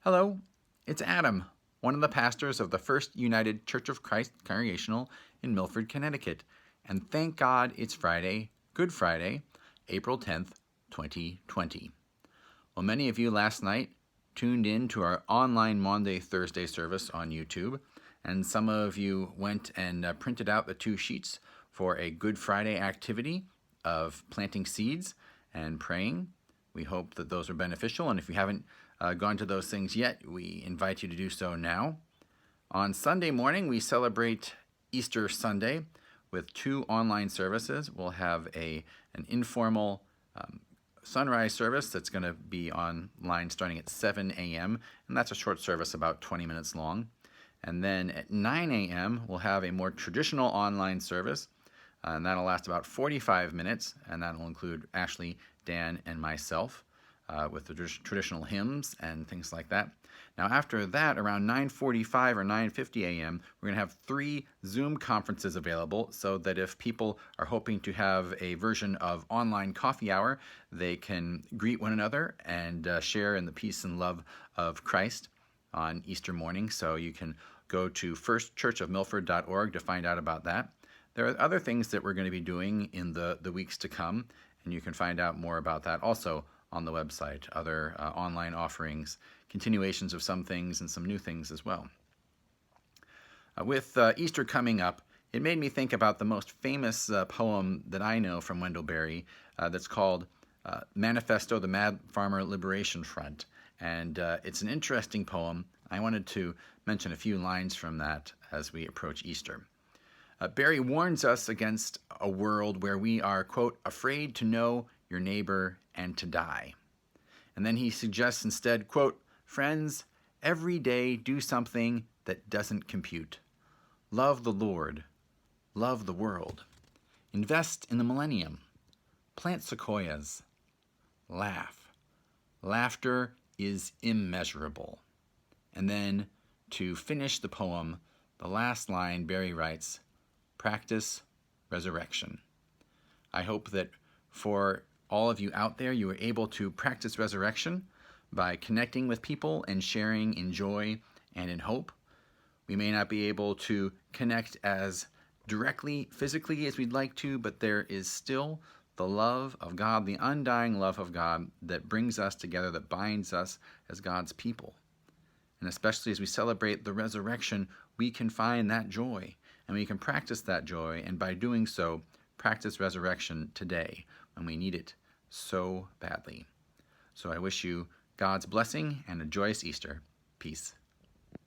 Hello, it's Adam, one of the pastors of the First United Church of Christ Congregational in Milford, Connecticut. And thank God it's Friday, Good Friday, April 10th, 2020. Well, many of you last night tuned in to our online Maundy Thursday service on YouTube, and some of you went and printed out the 2 sheets for a Good Friday activity of planting seeds and praying. We hope that those are beneficial, and if you haven't gone to those things yet, we invite you to do so now. On Sunday morning, we celebrate Easter Sunday with 2 online services. We'll have an informal sunrise service that's going to be online starting at 7 a.m., and that's a short service, about 20 minutes long. And then at 9 a.m., we'll have a more traditional online service, and that'll last about 45 minutes, and that'll include Ashley, Dan, and myself with the traditional hymns and things like that. Now after that, around 9:45 or 9:50 a.m., we're going to have 3 Zoom conferences available so that if people are hoping to have a version of online coffee hour, they can greet one another and share in the peace and love of Christ on Easter morning. So you can go to firstchurchofmilford.org to find out about that. There are other things that we're going to be doing in the weeks to come, and you can find out more about that also on the website, other online offerings, continuations of some things and some new things as well. With Easter coming up, it made me think about the most famous poem that I know from Wendell Berry that's called Manifesto, the Mad Farmer Liberation Front. And it's an interesting poem. I wanted to mention a few lines from that as we approach Easter. Berry warns us against a world where we are, quote, afraid to know your neighbor and to die. And then he suggests instead, quote, friends, every day do something that doesn't compute. Love the Lord. Love the world. Invest in the millennium. Plant sequoias. Laugh. Laughter is immeasurable. And then to finish the poem, the last line, Berry writes, practice resurrection. I hope that for all of you out there, you are able to practice resurrection by connecting with people and sharing in joy and in hope. We may not be able to connect as directly, physically as we'd like to, but there is still the love of God, the undying love of God that brings us together, that binds us as God's people. And especially as we celebrate the resurrection, we can find that joy, and we can practice that joy, and by doing so, practice resurrection today when we need it so badly. So I wish you God's blessing and a joyous Easter. Peace.